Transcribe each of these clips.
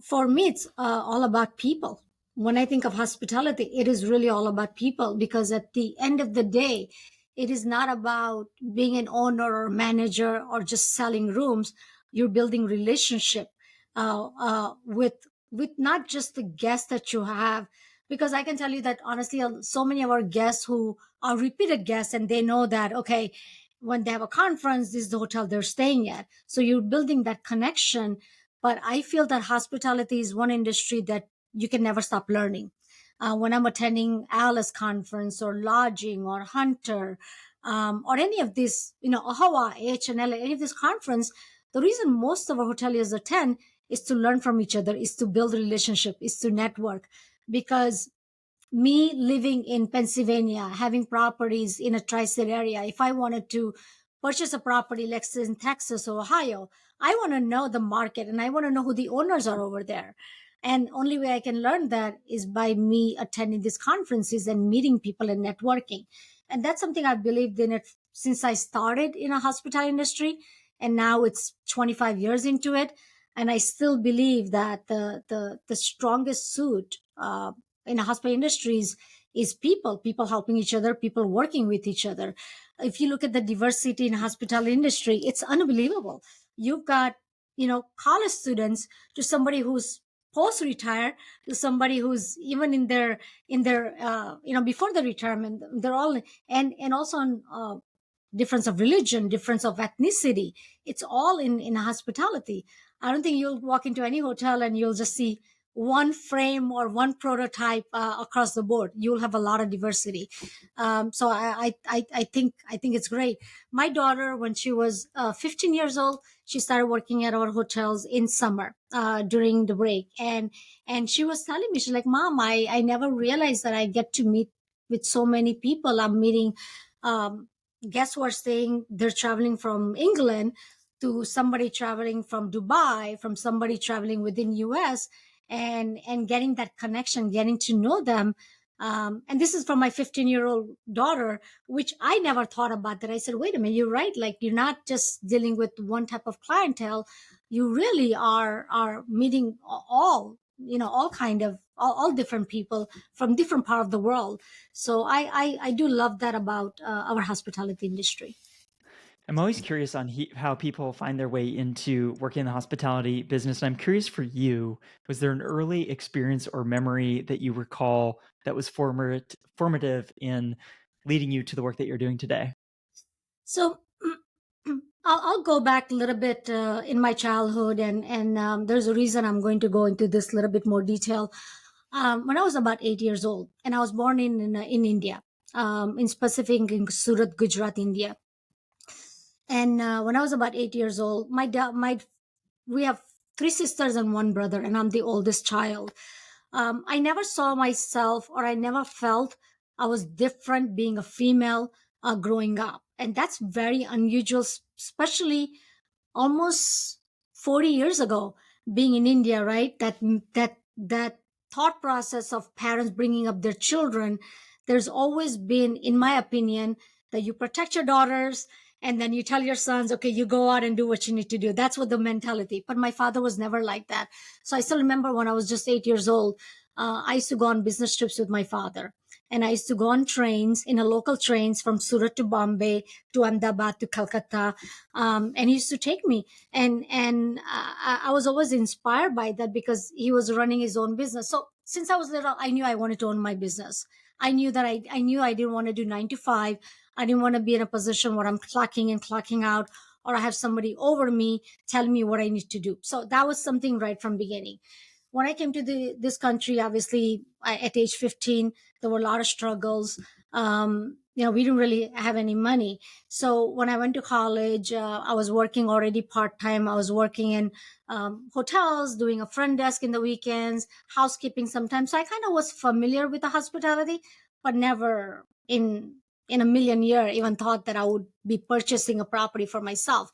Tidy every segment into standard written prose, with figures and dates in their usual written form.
For me, it's all about people. When I think of hospitality, it is really all about people, because at the end of the day, it is not about being an owner or manager or just selling rooms. You're building relationship with not just the guests that you have, because I can tell you that honestly, so many of our guests who are repeated guests, and they know that, okay, when they have a conference, this is the hotel they're staying at. So you're building that connection. But I feel that hospitality is one industry that you can never stop learning. When I'm attending ALICE conference or lodging or Hunter, or any of these, AHOA, AHLA, any of this conference, the reason most of our hoteliers attend is to learn from each other, is to build relationship, is to network. Because me living in Pennsylvania, having properties in a tri-state area, if I wanted to purchase a property, like say in Texas or Ohio, I want to know the market and I want to know who the owners are over there. And only way I can learn that is by me attending these conferences and meeting people and networking. And that's something I've believed in it since I started in a hospitality industry. And now it's 25 years into it. And I still believe that the strongest suit in the hospital industries is people helping each other, people working with each other. If you look at the diversity in the hospitality industry, it's unbelievable. You've got, college students to somebody who's post retire to somebody who's even in their before the retirement. They're all, and also on difference of religion, difference of ethnicity. It's all in hospitality. I don't think you'll walk into any hotel and you'll just see one frame or one prototype across the board. You'll have a lot of diversity. So I think it's great. My daughter, when she was 15 years old, she started working at our hotels in summer during the break, and she was telling me, she's like, "Mom, I never realized that I get to meet with so many people. I'm meeting." Um, Guests who are staying, they're traveling from England to somebody traveling from Dubai, from somebody traveling within US, and getting that connection, getting to know them. And this is from my 15-year-old daughter, which I never thought about that. I said, wait a minute, you're right. Like, you're not just dealing with one type of clientele. You really are meeting all kind of all different people from different part of the world. So I do love that about our hospitality industry. I'm always curious on how people find their way into working in the hospitality business. And I'm curious for you, was there an early experience or memory that you recall that was formative in leading you to the work that you're doing today? So I'll go back a little bit in my childhood, and there's a reason I'm going to go into this a little bit more detail. When I was about 8 years old, and I was born in India, in specific in Surat, Gujarat, India. And when I was about 8 years old, my we have three sisters and one brother, and I'm the oldest child. I never saw myself, or I never felt I was different being a female growing up. And that's very unusual, especially almost 40 years ago, being in India, right? That thought process of parents bringing up their children, there's always been, in my opinion, that you protect your daughters and then you tell your sons, okay, you go out and do what you need to do. That's what the mentality. But my father was never like that. So I still remember when I was just 8 years old, I used to go on business trips with my father. And I used to go on trains, in a local trains from Surat to Bombay to Ahmedabad to Calcutta. And he used to take me. And I was always inspired by that because he was running his own business. So since I was little, I knew I wanted to own my business. I knew that I knew I didn't want to do 9 to 5. I didn't want to be in a position where I'm clocking in, clocking out, or I have somebody over me tell me what I need to do. So that was something right from beginning. When I came to this country, obviously at age 15, there were a lot of struggles. We didn't really have any money. So when I went to college, I was working already part time. I was working in hotels, doing a front desk in the weekends, housekeeping sometimes. So I kind of was familiar with the hospitality, but never in a million year even thought that I would be purchasing a property for myself.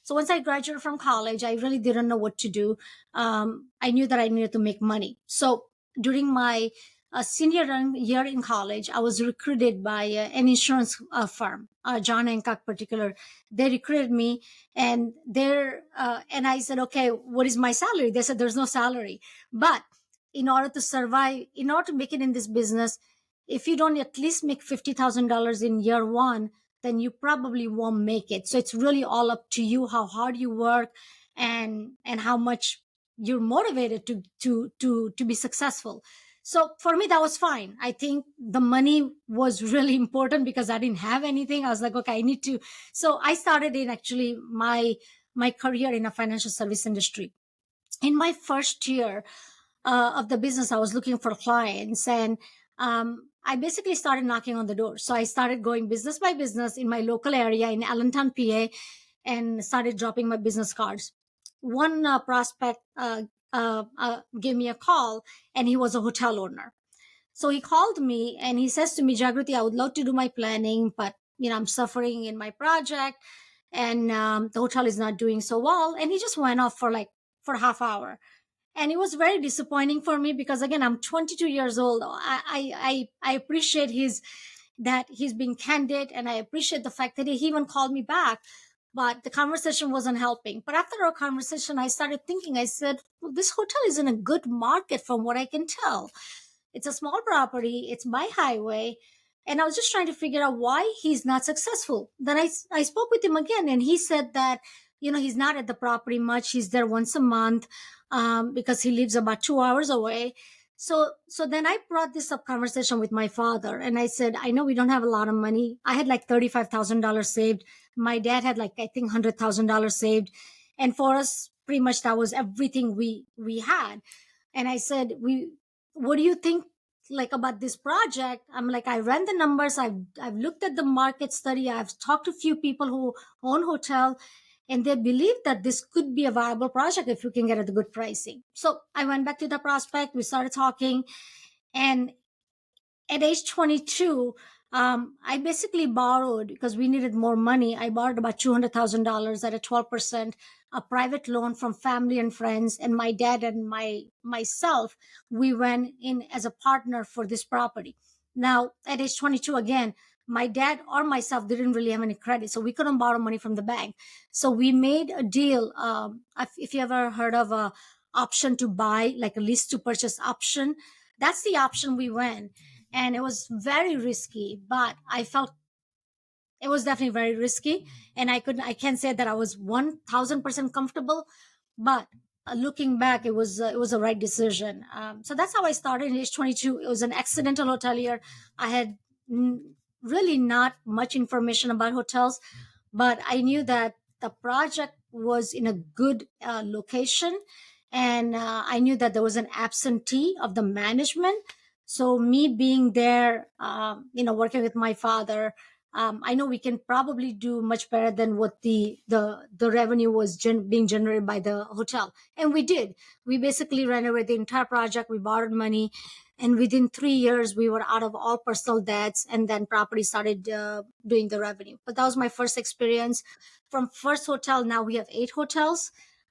So once I graduated from college, I really didn't know what to do. I knew that I needed to make money. So during my a senior year in college, I was recruited by an insurance firm, John Hancock particular. They recruited me, and and I said, okay, what is my salary? They said there's no salary, but in order to survive, in order to make it in this business, if you don't at least make $50,000 in year one, then you probably won't make it. So it's really all up to you how hard you work, and how much you're motivated to be successful. So for me, that was fine. I think the money was really important because I didn't have anything. I was like, okay, I need to. So I started in actually my career in a financial service industry. In my first year of the business, I was looking for clients, and I basically started knocking on the door. So I started going business by business in my local area in Allentown, PA, and started dropping my business cards. One prospect gave me a call, and he was a hotel owner. So he called me and he says to me, Jagruti, I would love to do my planning, but I'm suffering in my project, and the hotel is not doing so well. And he just went off for a half hour, and it was very disappointing for me because again, I'm 22 years old. I appreciate his that he's being candid, and I appreciate the fact that he even called me back, but the conversation wasn't helping. But after our conversation, I started thinking, I said, well, this hotel is in a good market from what I can tell. It's a small property, it's by highway. And I was just trying to figure out why he's not successful. Then I spoke with him again, and he said that, he's not at the property much. He's there once a month because he lives about 2 hours away. So then I brought this up conversation with my father, and I said, I know we don't have a lot of money. I had like $35,000 saved. My dad had like, I think, $100,000 saved. And for us, pretty much that was everything we had. And I said, what do you think like about this project? I'm like, I ran the numbers. I've looked at the market study. I've talked to a few people who own hotel, and they believe that this could be a viable project if you can get at a good pricing. So I went back to the prospect. We started talking, and at age 22, I basically borrowed because we needed more money. I borrowed about $200,000 at a 12%, a private loan from family and friends. And my dad and myself, we went in as a partner for this property. Now, at age 22, again, my dad or myself didn't really have any credit, so we couldn't borrow money from the bank. So we made a deal. If you ever heard of a option to buy, like a lease to purchase option, that's the option we went, and it was very risky, but I felt it was definitely very risky, and I can't say that I was 1000% comfortable, but looking back, it was a right decision. So that's how I started in age 22. It was an accidental hotelier. I had really not much information about hotels, but I knew that the project was in a good location, and I knew that there was an absentee of the management. So me being there, working with my father, I know we can probably do much better than what the revenue was being generated by the hotel, and we did. We basically renovated the entire project. We borrowed money, and within 3 years, we were out of all personal debts, and then property started doing the revenue. But that was my first experience. From first hotel, now we have 8 hotels,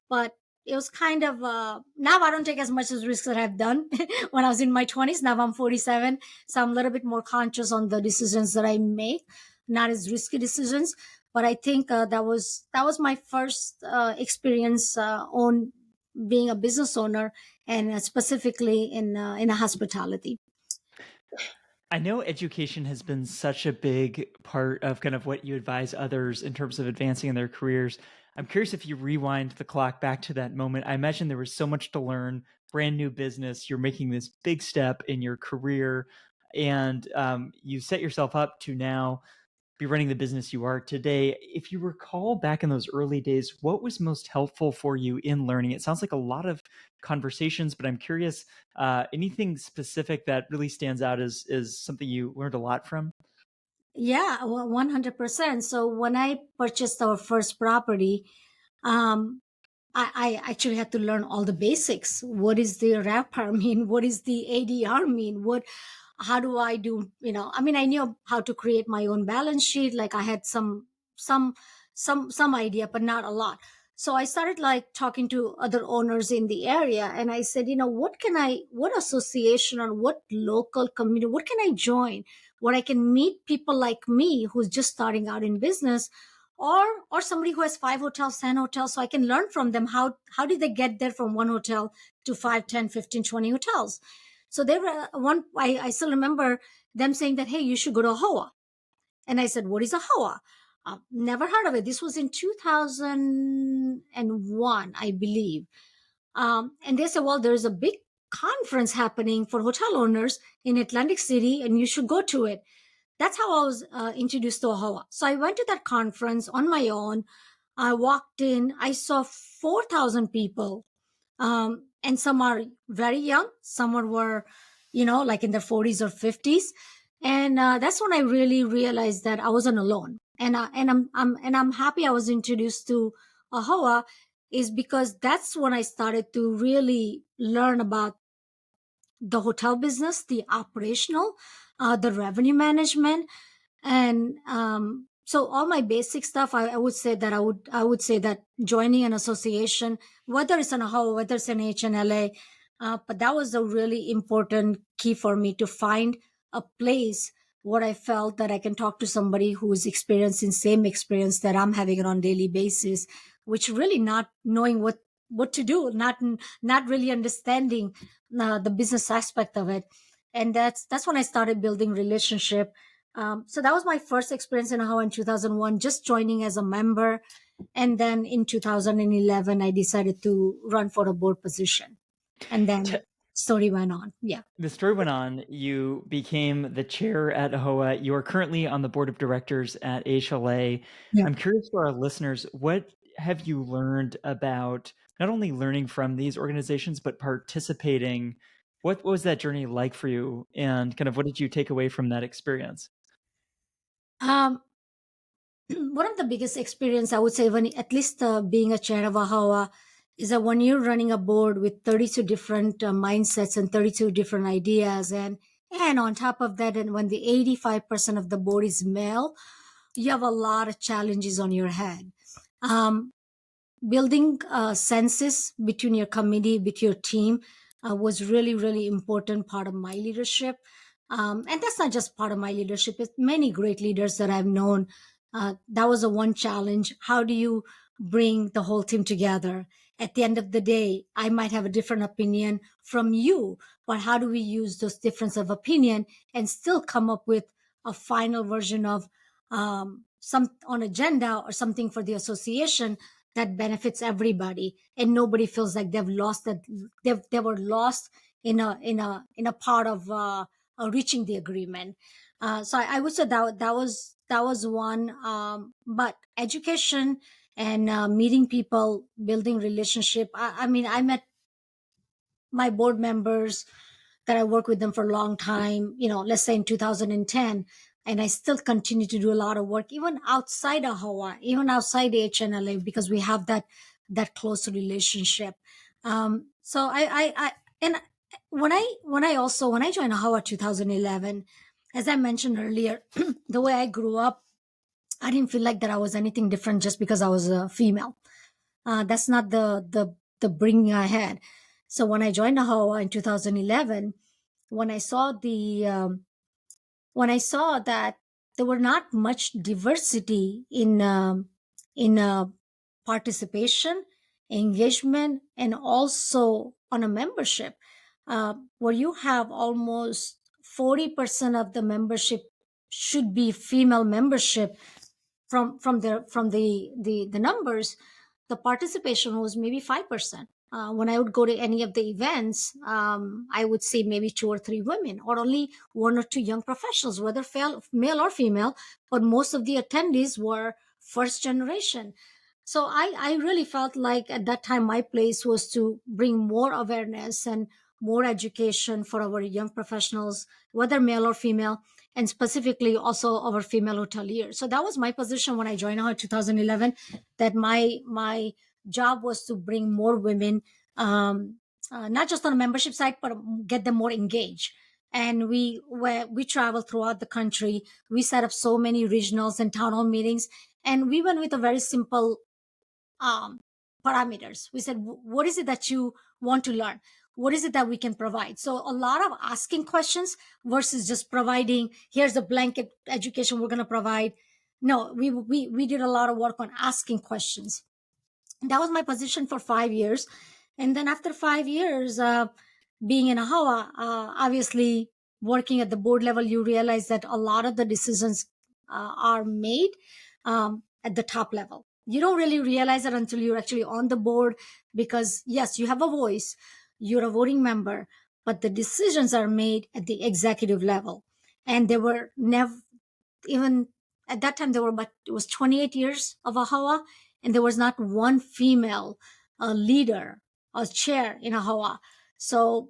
but it was kind of now I don't take as much as risks that I've done when I was in my 20s. Now I'm 47, so I'm a little bit more conscious on the decisions that I make, not as risky decisions. But I think that was my first experience on being a business owner, and specifically in a hospitality. I know education has been such a big part of kind of what you advise others in terms of advancing in their careers. I'm curious if you rewind the clock back to that moment. I imagine there was so much to learn, brand new business. You're making this big step in your career, and you set yourself up to now be running the business you are today. If you recall back in those early days, what was most helpful for you in learning? It sounds like a lot of conversations, but I'm curious, anything specific that really stands out as something you learned a lot from? Yeah, 100%. So when I purchased our first property, um, I actually had to learn all the basics. What is the RAPR mean? What is the ADR mean? How do I do, I mean, I knew how to create my own balance sheet. Like I had some idea, but not a lot. So I started like talking to other owners in the area, and I said, what association or what local community, what can I join where I can meet people like me who's just starting out in business, or somebody who has 5 hotels, 10 hotels, so I can learn from them how did they get there from one hotel to 5, 10, 15, 20 hotels. So they were I still remember them saying that, hey, you should go to AAHOA. And I said, what is AAHOA? Never heard of it. This was in 2001, I believe. And they said, well, there's a big conference happening for hotel owners in Atlantic City, and you should go to it. That's how I was introduced to AAHOA. So I went to that conference on my own. I walked in, I saw 4,000 people, and some are very young, some were, like in their 40s or 50s, and that's when I really realized that I wasn't alone. And I'm happy I was introduced to AHOA, is because that's when I started to really learn about the hotel business, the operational, the revenue management, and so all my basic stuff. I would say that I would say that joining an association, whether it's an AHO, whether it's an HNLA, but that was a really important key for me to find a place where I felt that I can talk to somebody who is experiencing same experience that I'm having on daily basis, which really not knowing what to do, not really understanding the business aspect of it. And that's when I started building relationship. So that was my first experience in AHO in 2001, just joining as a member. And then in 2011, I decided to run for a board position. And T- then story went on. Yeah. the story went on. You became the chair at AHOA. You are currently on the board of directors at AHLA. Yeah. I'm curious for our listeners, what have you learned about not only learning from these organizations, but participating? What was that journey like for you? And kind of what did you take away from that experience? Um, one of the biggest experience I would say, when at least being a chair of AHOA, is that when you're running a board with 32 different mindsets and 32 different ideas, and on top of that, and when the 85% of the board is male, you have a lot of challenges on your head. Um, Building senses between your committee, with your team, was really, really important part of my leadership. And that's not just part of my leadership. It's many great leaders that I've known. That was a one challenge. How do you bring the whole team together? At the end of the day, I might have a different opinion from you, but how do we use those difference of opinion and still come up with a final version of some on agenda or something for the association that benefits everybody, and nobody feels like they've lost that they were lost in a part of reaching the agreement. So I would say that was one. But education and meeting people, building relationship. I mean, I met my board members that I worked with them for a long time, let's say in 2010, and I still continue to do a lot of work, even outside of Hawaii, even outside HNLA, because we have that close relationship. So and when I joined Hawaii 2011, as I mentioned earlier, the way I grew up, I didn't feel like that I was anything different just because I was a female. That's not the bringing I had. So when I joined AHOA in 2011, when I saw that there were not much diversity in participation, engagement, and also on a membership, where you have almost 40% of the membership should be female membership. From the numbers, the participation was maybe 5%. When I would go to any of the events, I would see maybe two or three women, or only one or two young professionals, whether male or female. But most of the attendees were first generation. So I really felt like at that time my place was to bring more awareness and more education for our young professionals, whether male or female, and specifically also our female hoteliers. So that was my position when I joined her in 2011. That my job was to bring more women, not just on a membership side, but get them more engaged. And we traveled throughout the country. We set up so many regionals and town hall meetings, and we went with a very simple parameters. We said, what is it that you want to learn? What is it that we can provide? So a lot of asking questions versus just providing, here's a blanket education we're going to provide. No, we did a lot of work on asking questions. That was my position for 5 years. And then after 5 years, being in AHOA, obviously working at the board level, you realize that a lot of the decisions are made at the top level. You don't really realize it until you're actually on the board, because yes, you have a voice, you're a voting member, but the decisions are made at the executive level. And they were never, even at that time, there were, but it was 28 years of AHOA, and there was not one female leader or chair in AHOA. So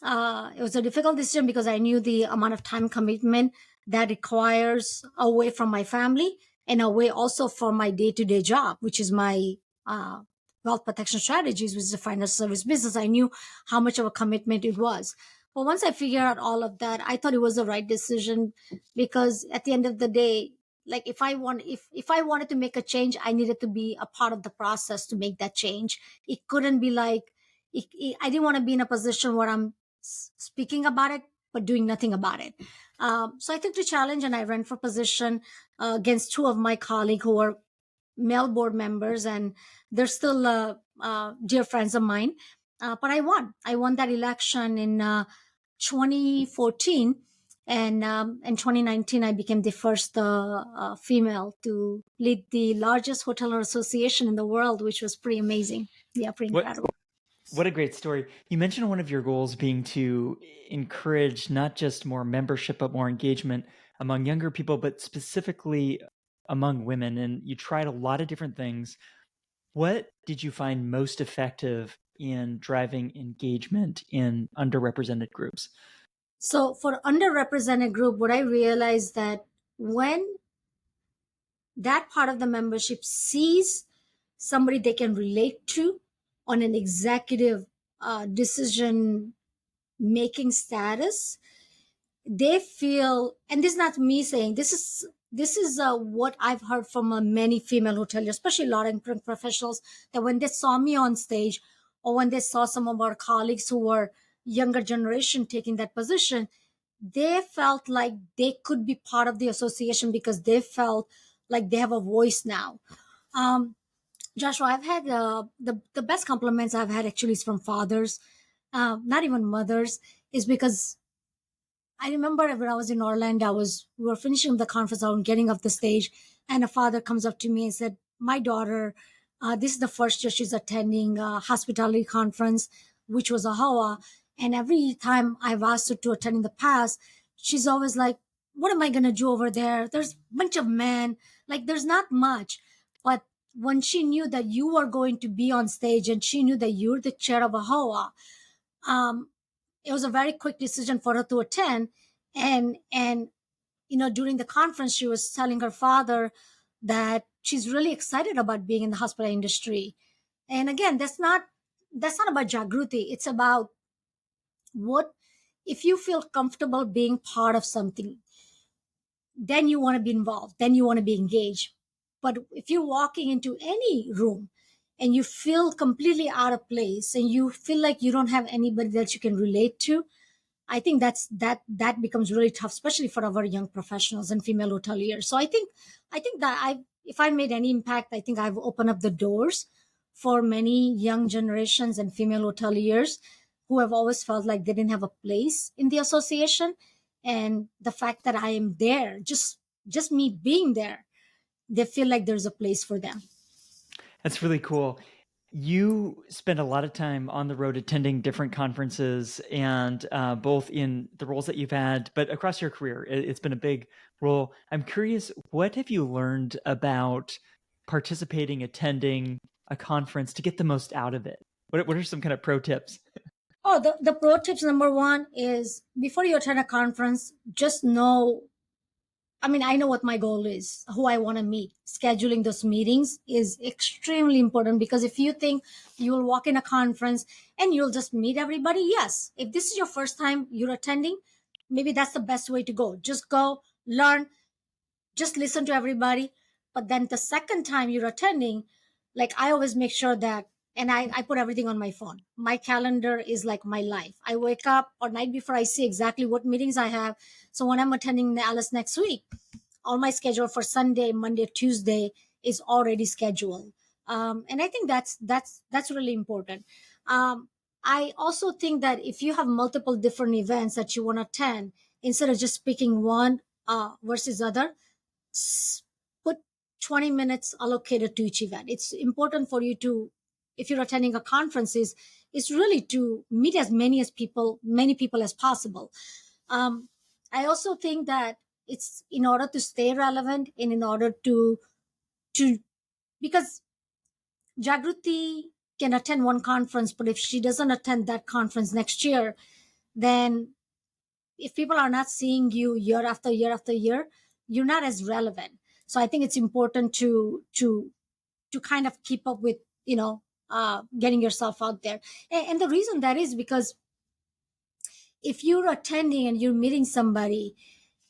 it was a difficult decision because I knew the amount of time commitment that requires away from my family and away also from my day-to-day job, which is my uh, wealth protection strategies, which is a financial service business. I knew how much of a commitment it was. But once I figured out all of that, I thought it was the right decision, because at the end of the day, like if I wanted to make a change, I needed to be a part of the process to make that change. It couldn't be like I didn't want to be in a position where I'm speaking about it but doing nothing about it. So I took the challenge and I ran for position against two of my colleagues who were male board members, and they're still dear friends of mine. But I won. I won that election in 2014, and in 2019 I became the first female to lead the largest hotel association in the world, which was pretty amazing. Yeah, pretty What incredible. what a great story. You mentioned one of your goals being to encourage not just more membership, but more engagement among younger people, but specifically among women. And you tried a lot of different things. What did you find most effective in driving engagement in underrepresented groups? So for underrepresented group, what I realized that when that part of the membership sees somebody they can relate to on an executive decision making status, they feel, and this is not me saying, this is what I've heard from many female hoteliers, especially a lot of professionals, that when they saw me on stage, or when they saw some of our colleagues who were younger generation taking that position, they felt like they could be part of the association because they felt like they have a voice now. um, Joshua, I've had the best compliments I've had actually is from fathers, not even mothers, is because I remember when I was in Orlando, we were finishing the conference, I was getting off the stage, and a father comes up to me and said, "My daughter, this is the first year she's attending a hospitality conference, which was a HOA, and every time I've asked her to attend in the past, she's always like, 'What am I gonna do over there? There's a bunch of men, like there's not much.' But when she knew that you were going to be on stage and she knew that you're the chair of a HOA, um, it was a very quick decision for her to attend. And during the conference she was telling her father that she's really excited about being in the hospital industry. And again, that's not about Jagruti. It's about, what if you feel comfortable being part of something, then you want to be involved, then you want to be engaged. But if you're walking into any room and you feel completely out of place and you feel like you don't have anybody that you can relate to, I think that becomes really tough, especially for our young professionals and female hoteliers. So I think that if I made any impact, I think I've opened up the doors for many young generations and female hoteliers who have always felt like they didn't have a place in the association. And the fact that I am there, just me being there, they feel like there's a place for them. That's really cool. You spend a lot of time on the road attending different conferences, and both in the roles that you've had, but across your career, it's been a big role. I'm curious, what have you learned about participating, attending a conference to get the most out of it? What are some kind of pro tips? Oh, the pro tips number one is, before you attend a conference, just know, I mean, I know what my goal is, who I want to meet. Scheduling those meetings is extremely important, because if you think you'll walk in a conference and you'll just meet everybody, yes. If this is your first time you're attending, maybe that's the best way to go. Just go, learn, just listen to everybody. But then the second time you're attending, like I always make sure that and I put everything on my phone. My calendar is like my life. I wake up or night before, I see exactly what meetings I have. So when I'm attending the Alice next week, all my schedule for Sunday, Monday, Tuesday is already scheduled. And I think that's really important. I also think that if you have multiple different events that you want to attend, instead of just picking one versus other, put 20 minutes allocated to each event. It's important for you to, if you're attending a conference, is really to meet as many people as possible. um, I also think that it's in order to stay relevant and in order to because Jagruti can attend one conference, but if she doesn't attend that conference next year, then if people are not seeing you year after year after year, you're not as relevant. So I think it's important to kind of keep up with, getting yourself out there. And the reason that is because if you're attending and you're meeting somebody,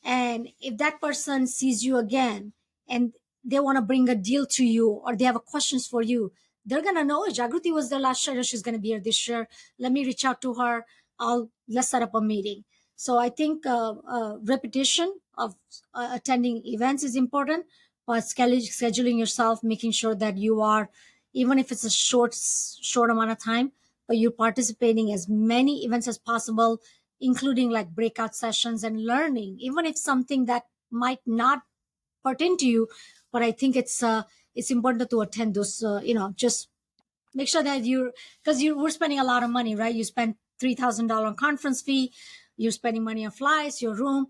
and if that person sees you again and they want to bring a deal to you or they have a questions for you, they're going to know, "Oh, Jagruti was there last year, she's going to be here this year. Let me reach out to her. Let's set up a meeting." So I think repetition of attending events is important, but scheduling yourself, making sure that you are, even if it's a short amount of time, but you're participating as many events as possible, including like breakout sessions and learning, even if something that might not pertain to you. But I think it's important to attend those. Just make sure that because we're spending a lot of money, right? You spend $3,000 conference fee. You're spending money on flights, your room.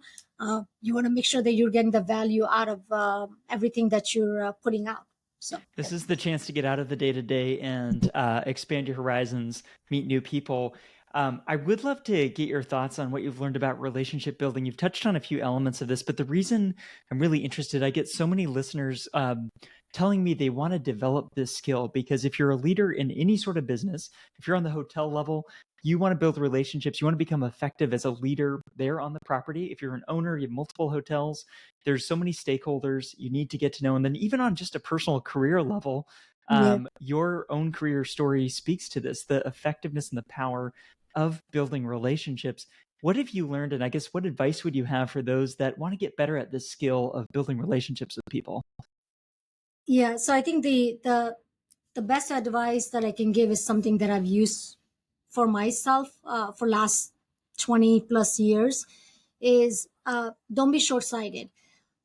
You want to make sure that you're getting the value out of everything that you're putting out. So This is the chance to get out of the day to day and expand your horizons, meet new people. I would love to get your thoughts on what you've learned about relationship building. You've touched on a few elements of this, but the reason I'm really interested, I get so many listeners telling me they want to develop this skill because if you're a leader in any sort of business, if you're on the hotel level, you want to build relationships. You want to become effective as a leader there on the property. If you're an owner, you have multiple hotels, there's so many stakeholders you need to get to know. And then even on just a personal career level, yeah. your own career story speaks to this, the effectiveness and the power of building relationships. What have you learned? And I guess what advice would you have for those that want to get better at this skill of building relationships with people? Yeah, so I think the best advice that I can give is something that I've used for myself for last 20 plus years is don't be short-sighted.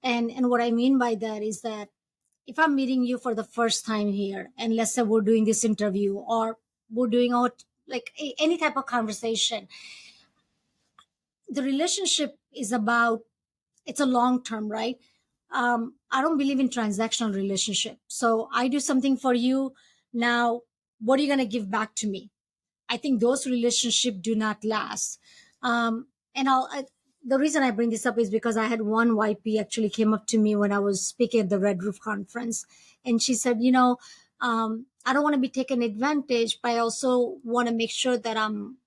And what I mean by that is that if I'm meeting you for the first time here, and let's say we're doing this interview or we're doing any type of conversation, the relationship is about, it's a long term, right? I don't believe in transactional relationship. So I do something for you. Now, what are you going to give back to me? I think those relationships do not last. The reason I bring this up is because I had one YP actually came up to me when I was speaking at the Red Roof conference, and she said, I don't want to be taken advantage, but I also want to make sure that I'm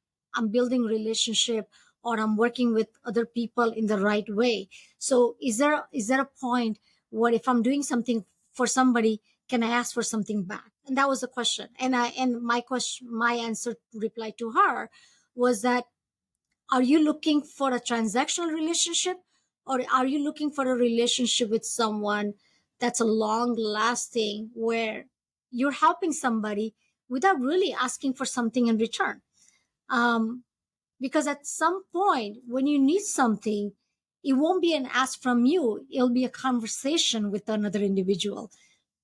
building relationship or I'm working with other people in the right way. So is there a point where if I'm doing something for somebody, can I ask for something back? And that was the question. My answer reply to her was that, are you looking for a transactional relationship, or are you looking for a relationship with someone that's a long lasting, where you're helping somebody without really asking for something in return? Um, because at some point when you need something, it won't be an ask from you, it'll be a conversation with another individual.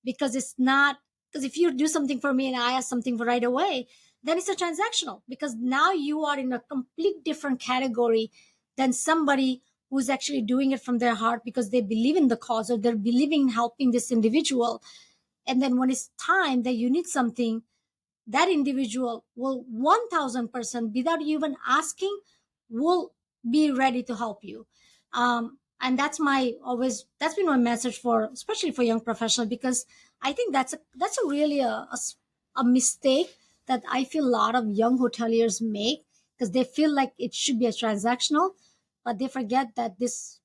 Because it's not, because if you do something for me and I ask something for right away, then it's a transactional, because now you are in a complete different category than somebody who's actually doing it from their heart because they believe in the cause or they're believing in helping this individual. And then when it's time that you need something, that individual will 1000% without you even asking will be ready to help you. And that's been my message for, especially for young professionals, because I think that's a really a mistake that I feel a lot of young hoteliers make, because they feel like it should be a transactional, but they forget that this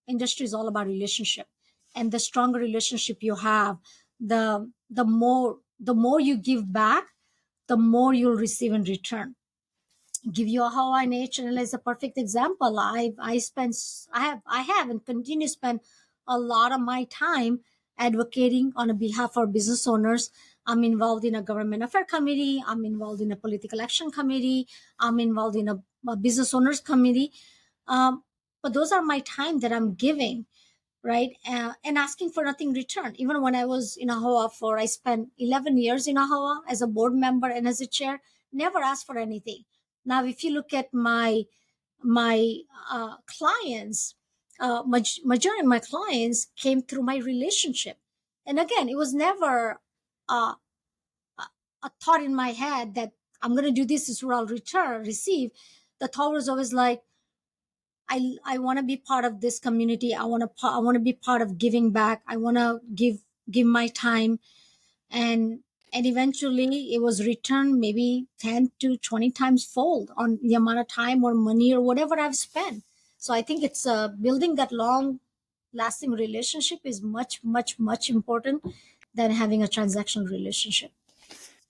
industry is all about relationship. And the stronger relationship you have, the more the more you give back, the more you'll receive in return. Give you a Hawaii and HNL is a perfect example. I have and continue to spend a lot of my time advocating on behalf of business owners. I'm involved in a government affair committee. I'm involved in a political action committee. I'm involved in a business owners committee. But those are my time that I'm giving, right? And asking for nothing in return. Even when I was in AHOA I spent 11 years in AHOA as a board member and as a chair, never asked for anything. Now, if you look at my clients, majority of my clients came through my relationship. And again, it was never uh, a thought in my head that I'm going to do this is where I'll receive. The thought was always like, I want to be part of this community. I want to be part of giving back. I want to give my time, and eventually it was returned maybe 10 to 20 times fold on the amount of time or money or whatever I've spent. So I think it's building that long lasting relationship is much much much important than having a transactional relationship.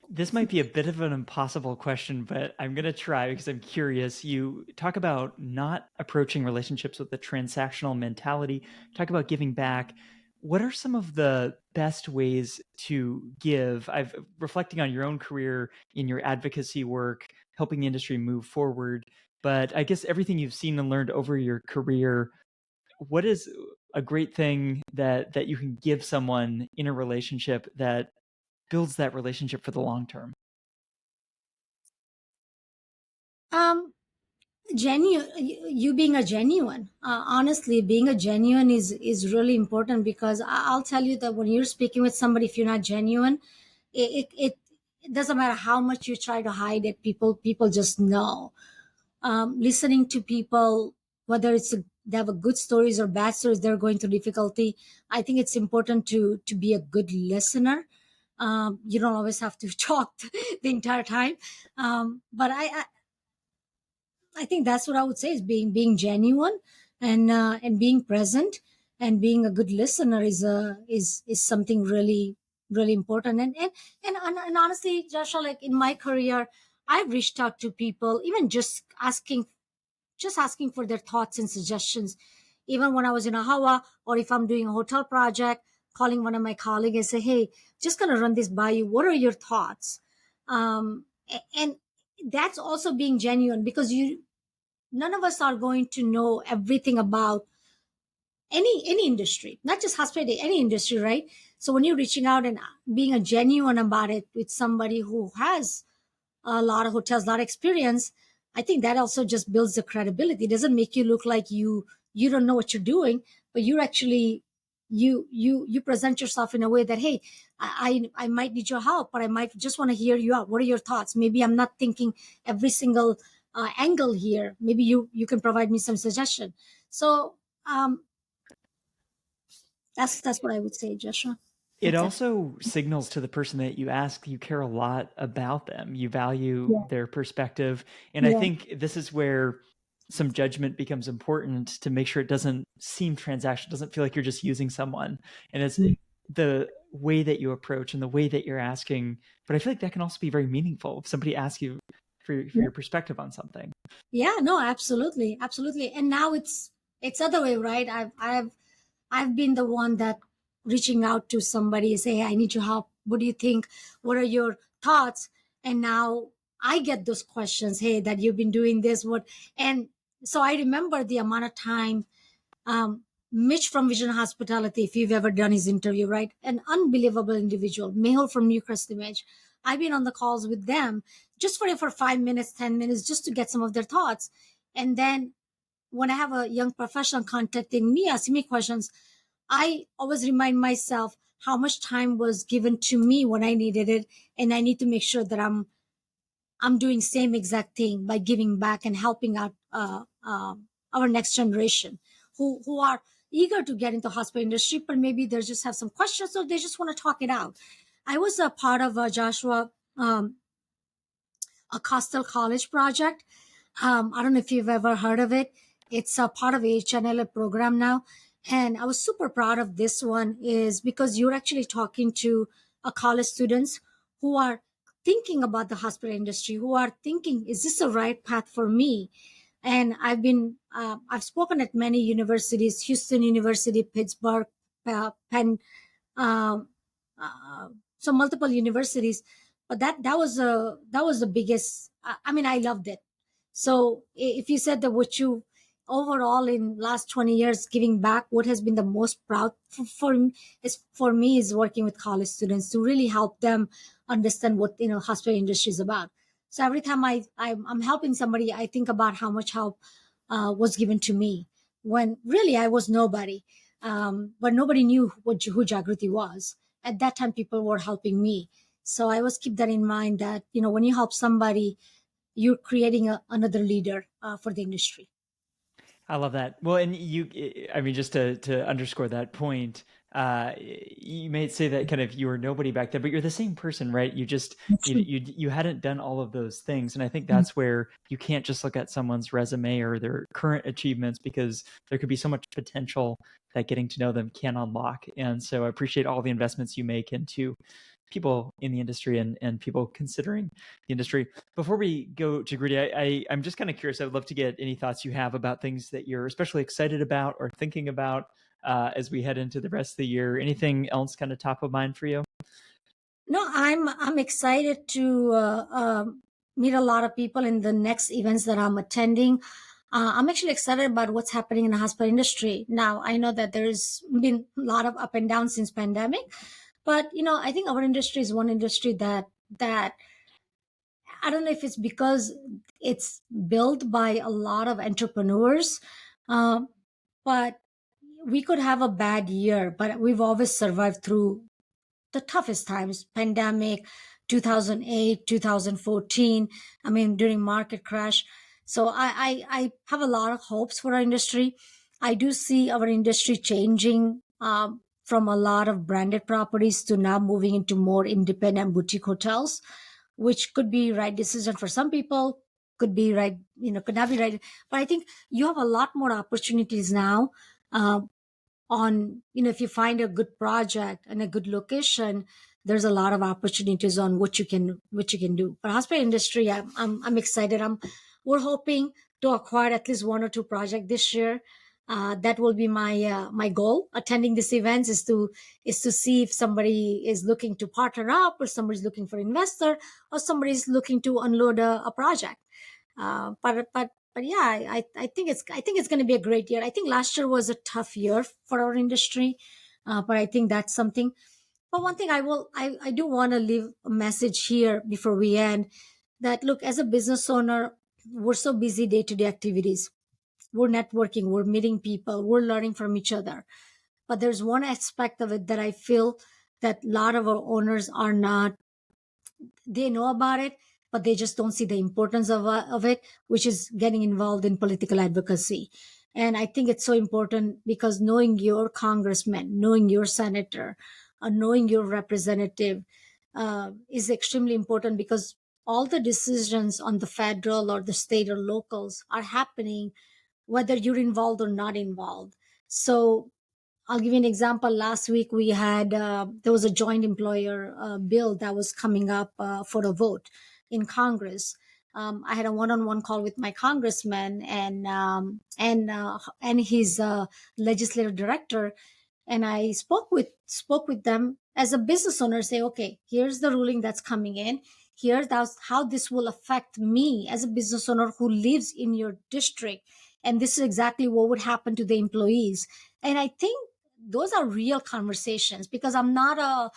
This might be a bit of an impossible question, but I'm going to try because I'm curious. You talk about not approaching relationships with a transactional mentality, talk about giving back. What are some of the best ways to give? I've reflecting on your own career in your advocacy work, helping the industry move forward. But I guess everything you've seen and learned over your career, what is a great thing that you can give someone in a relationship that builds that relationship for the long term? um Genuine, you being a genuine, honestly being a genuine is really important, because I'll tell you that when you're speaking with somebody, if you're not genuine, it doesn't matter how much you try to hide it, people just know. Listening to people, whether they have a good stories or bad stories, they're going through difficulty, I think it's important to be a good listener. You don't always have to talk the entire time, but I think that's what I would say is being genuine, and being present, and being a good listener is something really really important. And honestly, Joshua, like in my career, I've reached out to people, even just asking for their thoughts and suggestions. Even when I was in AHLA, or if I'm doing a hotel project, calling one of my colleagues and say, "Hey, just gonna run this by you. What are your thoughts?" And that's also being genuine, because you none of us are going to know everything about any industry, not just hospitality, any industry, right? So when you're reaching out and being a genuine about it with somebody who has a lot of hotels, a lot of experience, I think that also just builds the credibility. It doesn't make you look like you don't know what you're doing, but you're actually you present yourself in a way that, hey, I might need your help, but I might just want to hear you out. What are your thoughts? Maybe I'm not thinking every single angle here. Maybe you can provide me some suggestion. So that's what I would say, Joshua. It That's it. also signals to the person that you ask you care a lot about them. You value Yeah, their perspective. And I yeah, think this is where some judgment becomes important to make sure it doesn't seem transactional, doesn't feel like you're just using someone. And it's the way that you approach and the way that you're asking. But I feel like that can also be very meaningful if somebody asks you for yeah. your perspective on something. Yeah, no, absolutely, absolutely. And now it's other way, right? I've been the one that reaching out to somebody, say, hey, I need your help. What do you think? What are your thoughts? And now I get those questions, hey, that you've been doing this, what? And so I remember the amount of time, Mitch from Vision Hospitality, if you've ever done his interview, right? An unbelievable individual, Mehul from Newcrest Image. I've been on the calls with them just for 5 minutes, 10 minutes, just to get some of their thoughts. And then when I have a young professional contacting me, asking me questions, I always remind myself how much time was given to me when I needed it, and I need to make sure that I'm doing same exact thing by giving back and helping out our next generation who are eager to get into hospital industry, but maybe they just have some questions or they just want to talk it out. I was a part of Joshua, a Coastal College project. I don't know if you've ever heard of it. It's a part of AHLA program now. And I was super proud of this one is because you're actually talking to college students who are thinking about the hospital industry, who are thinking, is this the right path for me? And I've spoken at many universities, Houston University, Pittsburgh, Penn, um, uh, so multiple universities. But that was the biggest. I mean, I loved it. So if you said that what you overall in last 20 years giving back, what has been the most proud for me is working with college students to really help them understand what hospital industry is about. So every time I'm helping somebody, I think about how much help was given to me when really I was nobody, but nobody knew who Jagruti was. At that time, people were helping me. So I always keep that in mind that, when you help somebody, you're creating another leader for the industry. I love that. Well, and I mean, just to underscore that point, you may say that kind of you were nobody back then, but you're the same person, right? You just That's true. you hadn't done all of those things, and I think that's where you can't just look at someone's resume or their current achievements, because there could be so much potential that getting to know them can unlock. And so I appreciate all the investments you make into people in the industry and people considering the industry. Before we go to Gritty, I'm just kind of curious. I would love to get any thoughts you have about things that you're especially excited about or thinking about as we head into the rest of the year. Anything else kind of top of mind for you? No, I'm excited to meet a lot of people in the next events that I'm attending. I'm actually excited about what's happening in the hospital industry. Now, I know that there's been a lot of up and down since pandemic, but I think our industry is one industry that I don't know if it's because it's built by a lot of entrepreneurs, um, but we could have a bad year, but we've always survived through the toughest times, pandemic, 2008, 2014, I mean, during market crash. So I have a lot of hopes for our industry. I do see our industry changing from a lot of branded properties to now moving into more independent boutique hotels, which could be right decision for some people, could be right, could not be right. But I think you have a lot more opportunities now, uh, on if you find a good project and a good location, there's a lot of opportunities on what you can do. For hospital industry, I'm excited. We're hoping to acquire at least one or two projects this year. That will be my goal. Attending these events is to see if somebody is looking to partner up, or somebody's looking for investor, or somebody's looking to unload a project. But yeah, I think it's going to be a great year. I think last year was a tough year for our industry, but I think that's something. But one thing I do want to leave a message here before we end, that look, as a business owner, we're so busy day to day activities. We're networking, we're meeting people, we're learning from each other. But there's one aspect of it that I feel that a lot of our owners are not, they know about it, but they just don't see the importance of it, which is getting involved in political advocacy. And I think it's so important, because knowing your congressman, knowing your senator, knowing your representative is extremely important, because all the decisions on the federal or the state or locals are happening whether you're involved or not involved. So I'll give you an example. Last week we had there was a joint employer bill that was coming up for a vote in Congress. I had a one-on-one call with my congressman and his legislative director, and I spoke with them as a business owner. Say, okay, here's the ruling that's coming in. That's how this will affect me as a business owner who lives in your district, and this is exactly what would happen to the employees. And I think those are real conversations, because I'm not a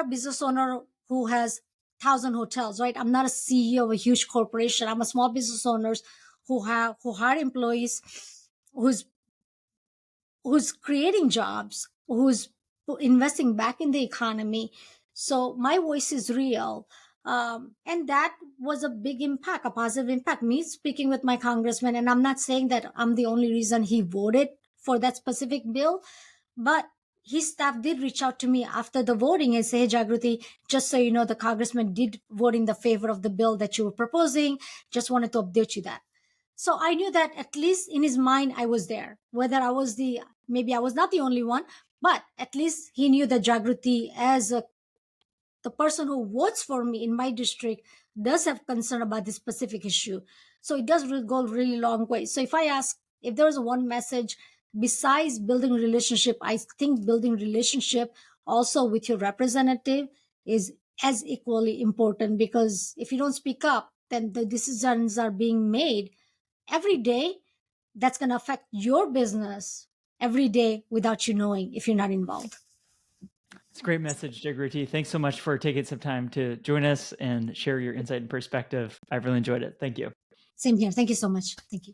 business owner who has 1,000 hotels, right? I'm not a CEO of a huge corporation. I'm a small business owners who hire employees, who's who's creating jobs, who's investing back in the economy. So my voice is real. And that was a big impact, a positive impact. Me speaking with my congressman, and I'm not saying that I'm the only reason he voted for that specific bill, but his staff did reach out to me after the voting and say, hey, Jagruti, just so you know, the congressman did vote in the favor of the bill that you were proposing. Just wanted to update you that. So I knew that at least in his mind, I was there. Whether maybe I was not the only one, but at least he knew that Jagruti, as a the person who votes for me in my district does have concern about this specific issue. So it does go really long way. So if I ask, if there is one message besides building relationship, I think building relationship also with your representative is as equally important, because if you don't speak up, then the decisions are being made every day that's going to affect your business every day without you knowing if you're not involved. It's a great message, Jagruti. Thanks so much for taking some time to join us and share your insight and perspective. I've really enjoyed it. Thank you. Same here. Thank you so much. Thank you.